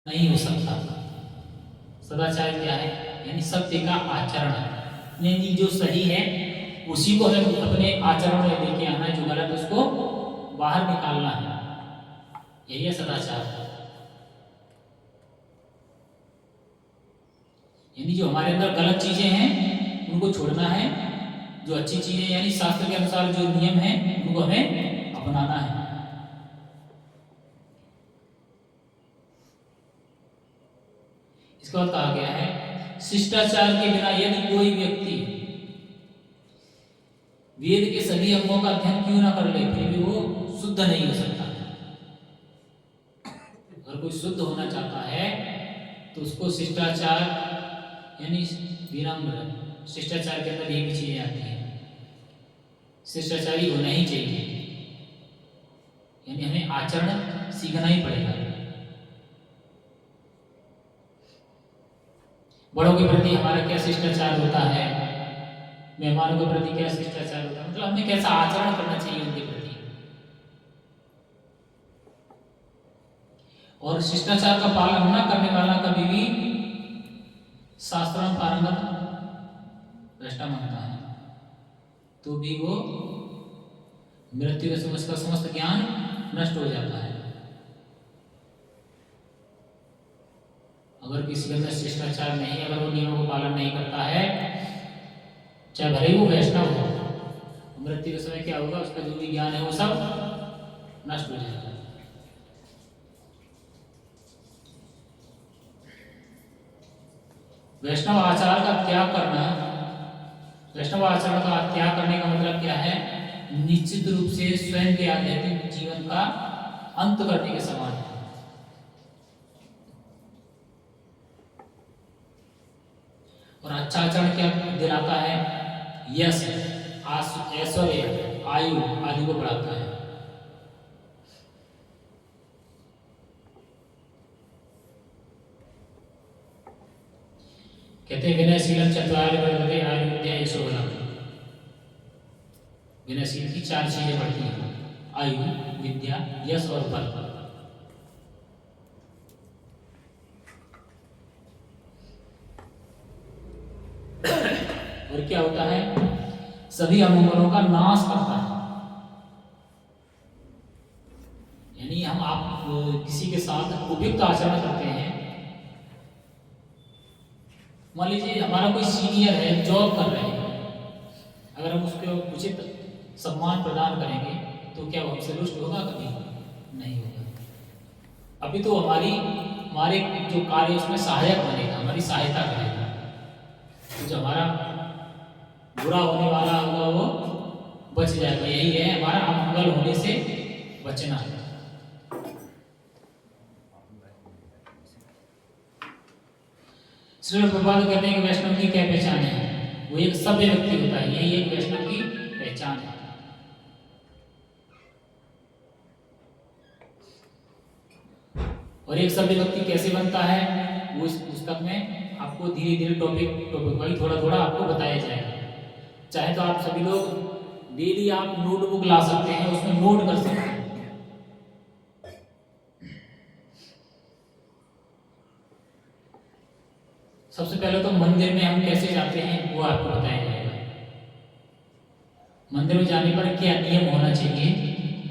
नहीं हो सकता। सदाचार क्या है? यानी सत्य का आचरण, यानी जो सही है उसी को हमें अपने आचरण में लेके आना है, जो गलत उसको बाहर निकालना है, यही है सदाचार। यानी जो हमारे अंदर गलत चीजें हैं उनको छोड़ना है, जो अच्छी चीजें यानी शास्त्र के अनुसार जो नियम है उनको हमें अपनाना है। इसके बाद कहा गया है शिष्टाचार के बिना यदि कोई व्यक्ति वेद के सभी अंगों का अध्ययन क्यों ना कर ले, फिर भी वो शुद्ध नहीं हो सकता। अगर कोई शुद्ध होना चाहता है तो उसको शिष्टाचार यानी विनम्र, शिष्टाचार के अंदर ये भी चीजें आती हैं, शिष्टाचारी होना ही चाहिए, यानी हमें आचरण सीखना ही पड़ेगा। बड़ों के प्रति हमारा क्या शिष्टाचार होता है, मेहमानों के प्रति क्या शिष्टाचार होता है, मतलब हमें कैसा आचरण करना चाहिए उनके प्रति। और शिष्टाचार का पालन न करने वाला कभी भी शास्त्रों पारंगत भ्रष्टा मानता है, तो भी वो मृत्यु के समस्त का समस्त ज्ञान नष्ट हो जाता है। अगर किसी के अंदर शिष्टाचार नहीं, अगर वो नियमों का पालन नहीं करता है, चाहे भले ही वो वैष्णव हो, मृत्यु के समय क्या होगा, उसका जो भी ज्ञान है वो सब नष्ट हो जाएगा। वैष्णव आचार का त्याग करना, वैष्णव आचरण का त्याग करने का मतलब क्या है? निश्चित रूप से स्वयं के आध्यात्मिक जीवन का अंत करने के समान है। और अच्छा आचरण क्या दिलाता है? यश, ऐश्वर्य, आयु आदि को बढ़ाता है। कहते हैं विनयशीलम चत्वारि वर्धते आयु विद्या यशोबलम। विनयशील की 4 चीजें बढ़ती हैं, आयु, विद्या, यश और बल। और क्या होता है? सभी अमंगलों का नाश करता है। यानी हम आप किसी के साथ उपयुक्त आचरण करते हैं, मान लीजिए हमारा कोई सीनियर है, जॉब कर रहे हैं, अगर हम उसको उचित सम्मान प्रदान करेंगे तो क्या वो हमसे रुष्ट होगा? कभी नहीं होगा। अभी तो हमारे जो कार्य उसमें सहायक बनेगा, हमारी सहायता करेगा। तो जो हमारा बुरा होने वाला होगा वो बच जाएगा। यही है हमारा अमंगल होने से बचना। श्री प्रभुपाद कहते हैं कि वैष्णव की क्या पहचान है? वो एक सभ्य व्यक्ति होता है, यही एक वैष्णव की पहचान है। और एक सभ्य व्यक्ति कैसे बनता है, वो इस पुस्तक में आपको धीरे धीरे टॉपिक वाइज थोड़ा थोड़ा आपको बताया जाएगा। चाहे तो आप सभी लोग डेली आप नोटबुक ला सकते हैं, उसमें नोट कर सकते हैं। सबसे पहले तो मंदिर में हम कैसे जाते हैं वो आपको बताया जाएगा। मंदिर में जाने पर क्या नियम होना चाहिए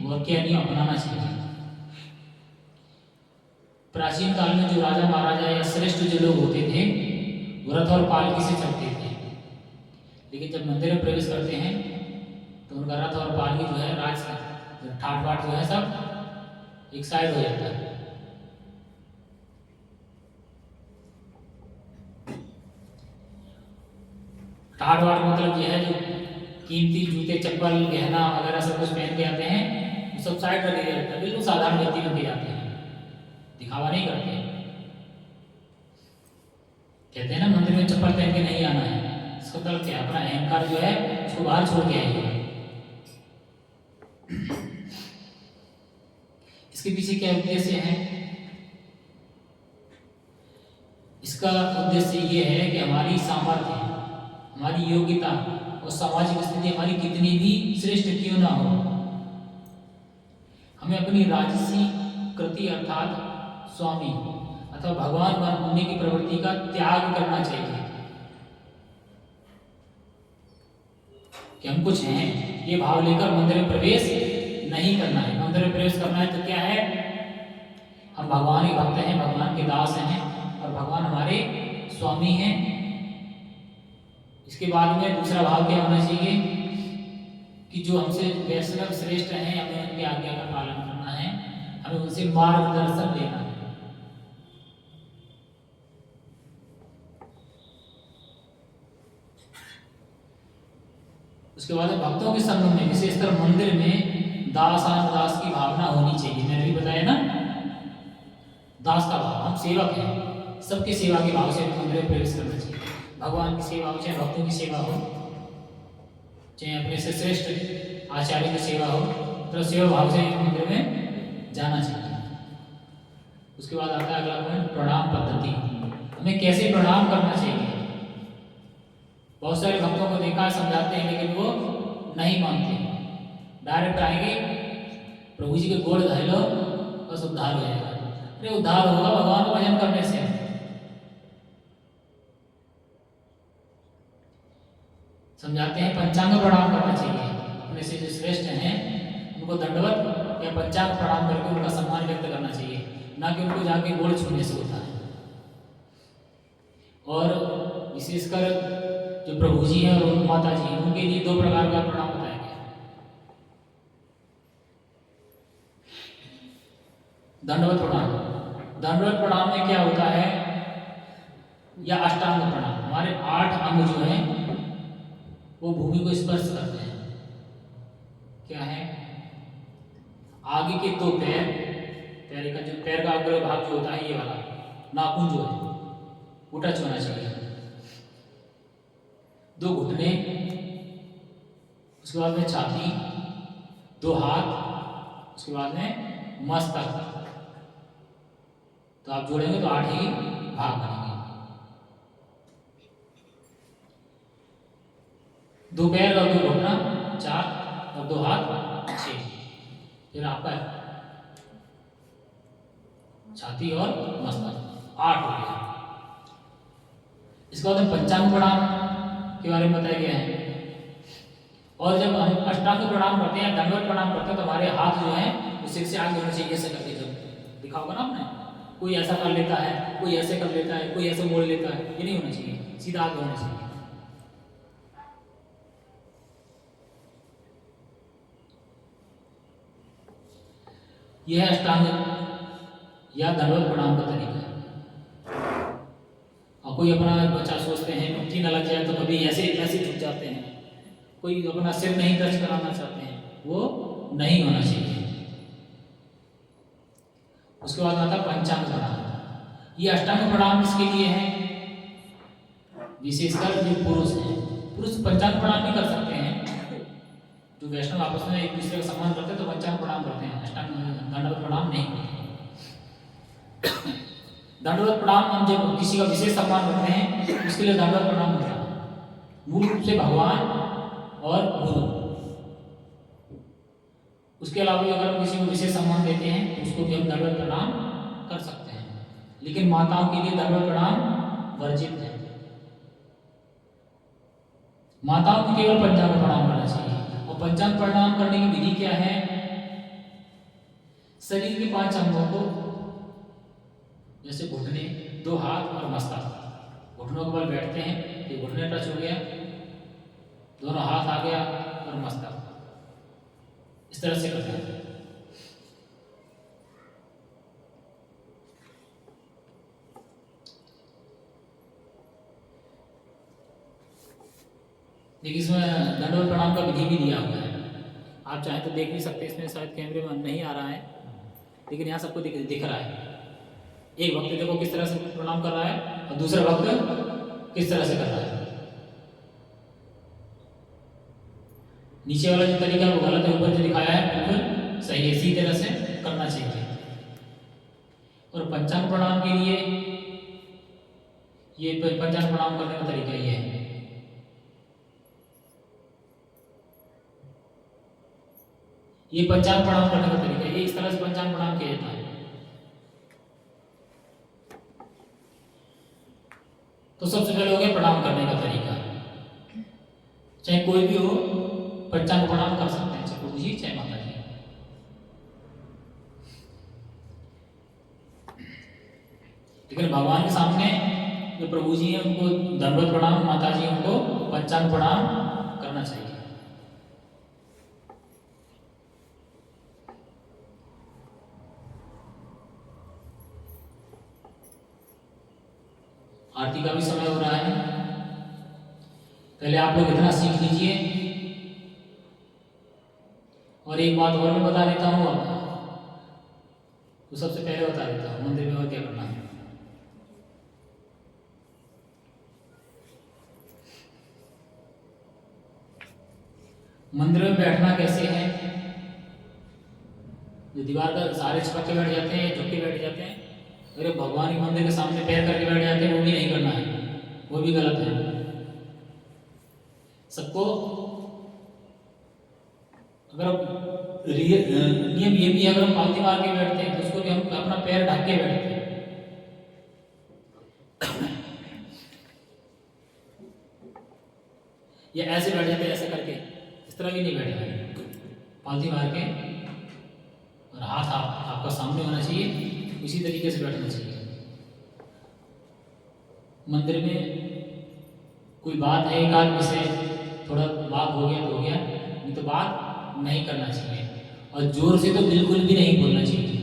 और क्या नियम अपनाना चाहिए। प्राचीन काल में जो राजा महाराजा या श्रेष्ठ जो लोग होते थे, रथ और पालकी से चलते थे, लेकिन जब मंदिर में प्रवेश करते हैं तो उनका रथ और पालकी जो है ठाट बाट जो है सब एक साइड हो जाता है। ठाट बाट मतलब यह है जो कीमती जूते चप्पल गहना वगैरह सब कुछ पहन के आते हैं, वो सब साइड रख दिया जाता है, बिल्कुल साधारण व्यक्ति बन के जाते हैं, दिखावा नहीं करते हैं। कहते हैं ना मंदिर में चप्पल पहन के नहीं आना है, इसका मतलब क्या? अपना अहंकार जो है उसको बाहर छोड़ के आइए। इसके पीछे क्या उद्देश्य है? इसका उद्देश्य ये है कि हमारी सामर्थ्य, हमारी योग्यता और सामाजिक स्थिति हमारी कितनी भी श्रेष्ठ क्यों ना हो, हमें अपनी राजसी कृति अर्थात स्वामी अथवा भगवान बनने की प्रवृत्ति का त्याग करना चाहिए कि हम कुछ हैं, ये भाव लेकर मंदिर में प्रवेश नहीं करना है। मंदिर में प्रवेश करना है तो क्या है, हम भगवान के भक्त हैं, भगवान के दास हैं और भगवान हमारे स्वामी हैं। इसके बाद में दूसरा भाव क्या होना चाहिए कि जो हमसे वैष्णव श्रेष्ठ हैं, हमें उनकी आज्ञा का पालन करना है, हमें उनसे मार्गदर्शन लेना है। उसके बाद भक्तों के संग में विशेषकर मंदिर में दास की भावना होनी चाहिए। मैंने भी बताया ना, दास का भाव, हम सेवक हैं, सबकी सेवा के भाव से मंदिर में प्रवेश करना चाहिए। भगवान की सेवा हो, चाहे भक्तों की सेवा हो, चाहे अपने से श्रेष्ठ आचार्य की सेवा हो, तो सेवा भाव से मंदिर में जाना चाहिए। उसके बाद आता है अगला पॉइंट, प्रणाम पद्धति। हमें कैसे प्रणाम करना चाहिए। बहुत सारे भक्तों को देखा, समझाते हैं, लेकिन वो नहीं मानते, डायरेक्ट आएंगे, प्रभु जी के गोड़ धो लो बस उद्धार हो जाएगा। अरे उद्धार होगा भगवान को भजन करने से। समझाते हैं पंचांग प्रणाम करना चाहिए, अपने से जो श्रेष्ठ हैं उनको दंडवत या पंचांग प्रणाम करके उनका सम्मान व्यक्त करना चाहिए, ना कि उनको जाके गोड़ छूने से होता है। और विशेषकर जो प्रभु जी हैं और माता जी हैं, उनके लिए 2 प्रकार का प्रणाम बताया गया है। दंडवत प्रणाम। दंडवत प्रणाम में क्या होता है, या अष्टांग प्रणाम, हमारे 8 अंग जो हैं वो भूमि को स्पर्श करते हैं। क्या है, आगे के 2 पैर, पैर का अग्र भाग जो होता है, ये वाला नाखून जो है वो टच होना चाहिए। 2 घुटने, उसके बाद में छाती, 2 हाथ, उसके बाद में मस्तक। तो आप जोड़ेंगे तो 8 ही भाग बनेंगे। 2 पैर और 2 घुटना 4 और 2 हाथ 6। फिर आपका छाती और मस्तक 8 हो गया। इसके बाद में पंचांग प्रणाम के बारे में बताया गया है। और जब हम अष्टांग प्रणाम करते हैं, दंडवत प्रणाम करते हैं, तो हमारे हाथ जो है वो सिर से आगे होने चाहिए, ऐसे करके। जब दिखा होगा ना आपने, कोई ऐसा कर लेता है, कोई ऐसे कर लेता है, कोई ऐसे मोड़ लेता है, ये नहीं होना चाहिए, सीधा आगे होना चाहिए। यह है अष्टांग या दंडवत प्रणाम का तरीका है। और कोई अपना बच्चा सोचते हैं मुट्ठी न लग जाए तो कभी ऐसे ऐसे झुक जाते हैं, कोई अपना सिर नहीं टच कराना चाहते हैं, वो नहीं होना चाहिए। उसके बाद आता पंचांग प्रणाम। ये अष्टांग प्रणाम किसके लिए है, विशेषकर जो पुरुष हैं, पुरुष पंचांग प्रणाम नहीं कर सकते हैं। जो वैष्णव आपस में एक दूसरे का सम्मान करते हैं तो पंचांग प्रणाम करते हैं, अष्टांग दंडवत प्रणाम नहीं करते। दंडवत प्रणाम हम जब किसी का विशेष सम्मान करते हैं उसके लिए दंडवत प्रणाम होता है। मूल रूप से भगवान और गुरु, उसके अलावा भी अगर हम किसी को विशेष सम्मान देते हैं तो उसको भी हम दंडवत प्रणाम कर सकते हैं। लेकिन माताओं के लिए दंडवत प्रणाम वर्जित है। माताओं को केवल पंचांग प्रणाम करना चाहिए। और पंचांग प्रणाम करने की विधि क्या है, शरीर के 5 अंगों को, जैसे घुटने, 2 हाथ और मस्तक, घुटनों के बल बैठते हैं, ये घुटने टच हो गया, दोनों हाथ आ गया और मस्तक, इस तरह से करते हैं। देखिए इसमें दंडवत प्रणाम का विधि भी दिया हुआ है, आप चाहें तो देख भी सकते हैं। इसमें शायद कैमरे में नहीं आ रहा है, लेकिन यहाँ सबको दिख रहा है। एक भक्त देखो किस तरह से प्रणाम कर रहा है और दूसरा भक्त किस तरह से कर रहा है। नीचे वाला जो तरीका है वो गलत है, ऊपर जो दिखाया है बिल्कुल सही है, इसी तरह से करना चाहिए। और पंचांग प्रणाम के लिए ये पंचांग प्रणाम करने का तरीका ये है। ये पंचांग प्रणाम करने का तरीका है, ये इस तरह से पंचांग प्रणाम किया जाता है। तो सबसे पहले हो गया प्रणाम करने का तरीका। चाहे कोई भी हो, पंचांग प्रणाम कर सकते हैं, चाहे प्रभु जी चाहे माता जी। लेकिन भगवान के सामने जो प्रभु जी हैं उनको दंडवत प्रणाम, माता जी उनको पंचांग प्रणाम करना चाहिए। आरती का भी समय हो रहा है, पहले आप लोग इतना सीख लीजिए। और एक बात और मैं बता देता हूँ, तो सबसे पहले बता देता हूँ मंदिर में और क्या करना है। मंदिर में बैठना कैसे है, जो दीवार का सारे चिपक के बैठ जाते हैं, झुक के बैठ जाते हैं, अरे भगवान के मंदिर के सामने पैर करके बैठ जाते हैं, वो भी नहीं करना है, वो भी गलत है। सबको अगर नियम ये भी है, अगर हम पालती मार के बैठते हैं तो उसको भी हम अपना पैर ढक के बैठते हैं। या ऐसे बैठ जाते हैं, ऐसे करके, इस तरह भी नहीं बैठना है, पालती मार के, और हाथ आपका सामने होना चाहिए, उसी तरीके से बैठना चाहिए। मंदिर में कोई बात है, एक आदमी से थोड़ा बात हो गया तो हो गया, नहीं तो बात नहीं करना चाहिए। और जोर से तो बिल्कुल भी नहीं बोलना चाहिए।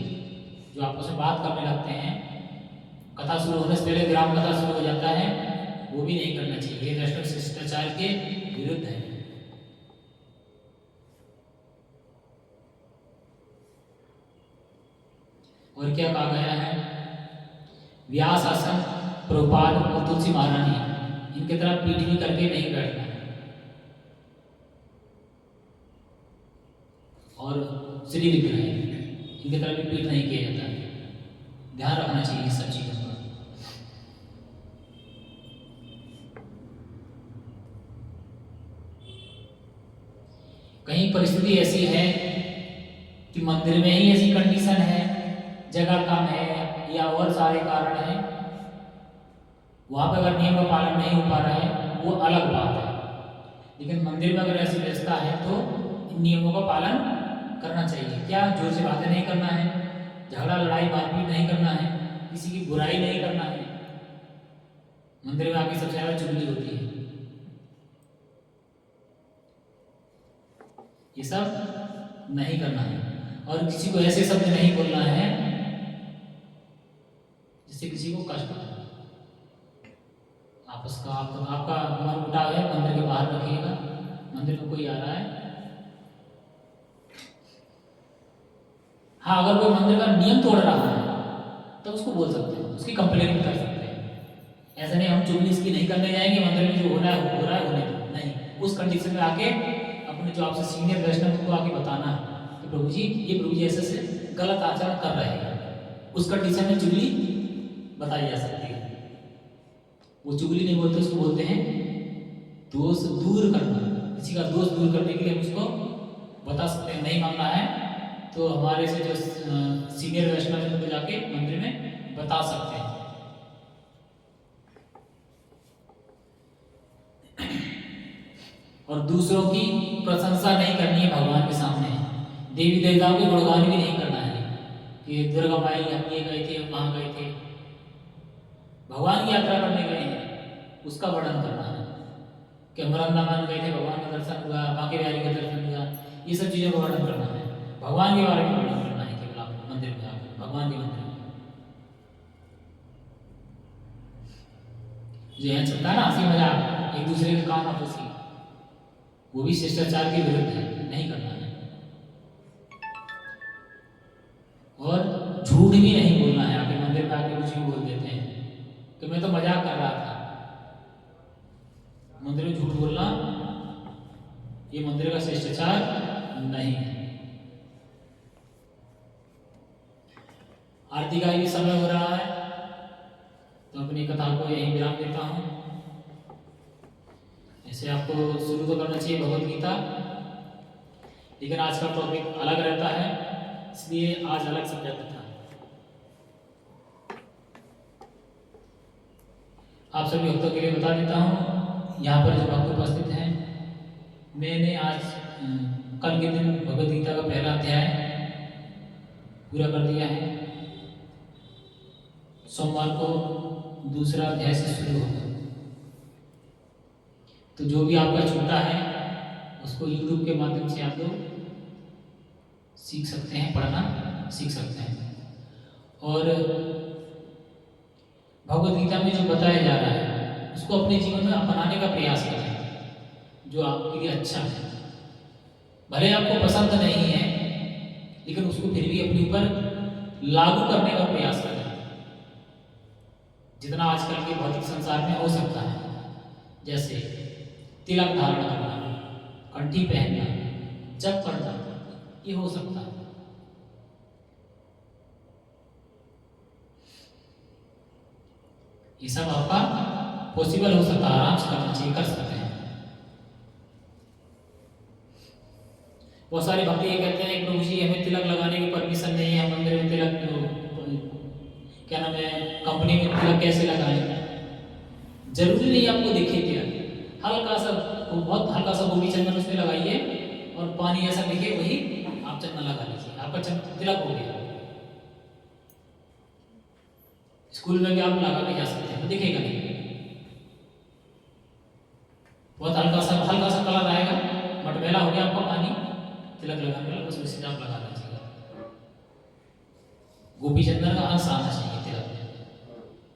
जो आपस में बात करने लगते हैं, कथा शुरू होने से पहले ग्राम कथा शुरू हो जाता है, वो भी नहीं करना चाहिए, वैष्णव शिष्टाचार के विरुद्ध है। और क्या कहा गया है, व्यास आसन, प्रभुपाद और तुलसी महारानी, इनके तरफ पीठ भी करके नहीं बैठना है, और श्री विग्रह इनकी तरफ भी पीठ नहीं किया जाता है। ध्यान रखना चाहिए सब चीजों का। कहीं परिस्थिति ऐसी है कि मंदिर में ही ऐसी कंडीशन है, जगह कम है या और सारे कारण हैं, वहां पर अगर नियम का पालन नहीं हो पा रहा है वो अलग बात है। लेकिन मंदिर में अगर ऐसी व्यवस्था है तो इन नियमों का पालन करना चाहिए। क्या, जोर से बातें नहीं करना है, झगड़ा लड़ाई मारपीट नहीं करना है, किसी की बुराई नहीं करना है। मंदिर में आके सबसे ज्यादा चुगली होती है, ये सब नहीं करना है। और किसी को ऐसे शब्द नहीं बोलना है जिससे किसी को कष्ट हो। आपस का आपका मन उठाव है, मंदिर के बाहर रखिएगा। मंदिर में कोई आ रहा है, हाँ, अगर कोई मंदिर का नियम तोड़ रहा है तो उसको बोल सकते हैं, उसकी कंप्लेन भी कर सकते हैं। ऐसा नहीं हम चुगली इसकी नहीं करने जाएंगे, मंदिर में जो हो रहा है हो रहा है, होने दो, नहीं। उस कंडीशन में आके अपने जो आपसे सीनियर वैष्णव को आके बताना है कि प्रभु जी ये प्रभु जी ऐसे से गलत आचरण कर रहे हैं, उस कंडीशन में चुगली बताई जा सकती है। वो चुगली नहीं बोलते, उसको बोलते हैं दोष दूर करना। किसी का दोष दूर करने के लिए उसको बता सकते हैं। नहीं मानना है तो हमारे से जो सीनियर वैष्णव है उनको जाके मंदिर में बता सकते हैं। और दूसरों की प्रशंसा नहीं करनी है भगवान के सामने। देवी देवताओं के गुणगान भी नहीं करना है कि दुर्गा माई हम ये गए थे, वहां गए थे। भगवान की यात्रा करने गए हैं, उसका वर्णन करना है कि हम वृंदावन गए थे, भगवान का दर्शन हुआ, बांके बिहारी का दर्शन हुआ, ये सब चीजों का वर्णन करना है। भगवान के बारे में वर्णन करना है केवल आपको मंदिर में आकर, भगवान के मंदिर में। जो यहाँ चलता है ना हंसी मजाक, एक दूसरे के काम आपसी, वो भी शिष्टाचार के विरुद्ध है, नहीं करना है। और झूठ भी नहीं बोलना है। आके मंदिर में आके कुछ भी बोल देते हैं कि मैं तो मजाक कर रहा था। मंदिर में झूठ बोलना ये मंदिर का शिष्टाचार नहीं है। आरती का भी समय हो रहा है तो अपनी कथा को यहीं विराम देता हूँ। ऐसे आपको शुरू तो करना चाहिए भगवत गीता, लेकिन आज का टॉपिक अलग रहता है, इसलिए आज अलग सब्जेक्ट था। आप सभी भक्तों के लिए बता देता हूँ, यहाँ पर जो भक्त उपस्थित हैं, मैंने आज कल के दिन भगवद गीता का पहला अध्याय पूरा कर दिया है। सोमवार को दूसरा अध्याय से शुरू होगा। तो जो भी आपका छूटा है उसको YouTube के माध्यम से आप लोग सीख सकते हैं, पढ़ना सीख सकते हैं। और भगवद गीता में जो बताया जा रहा है उसको अपने जीवन में अपनाने का प्रयास करें, जो आपके लिए अच्छा है। भले आपको पसंद नहीं है, लेकिन उसको फिर भी अपने ऊपर लागू करने का प्रयास करें, जितना आजकल के भौतिक संसार में हो सकता है। जैसे तिलक धारण करना, कंठी पहनना, जप करना, ये हो सकता है। ये सब आपका पॉसिबल हो सकता है, आराम से करना चाहिए, कर सकते हैं। बहुत सारे भक्त ये कहते हैं प्रभु जी हमें तिलक लगाने की परमिशन नहीं है, मंदिर में तिलक क्या नाम है, कंपनी में तिलक कैसे लगाएं? जरूरी नहीं आपको दिखे तिलक, हल्का सा, बहुत हल्का सा गोपी चंदन उसमें लगाइए और पानी ऐसा दिखे वही आप चंदन लगा लीजिए, आपका तिलक हो गया। स्कूल में भी आप लगा के जा सकते हैं, तो दिखेगा नहीं। बहुत हल्का सा कलर आएगा, मटमैला हो गया आपका पानी, तिलक लगाने वाला, बस उसी से आप लगा लीजिएगा। गोपी चंदन का अंश आना चाहिए।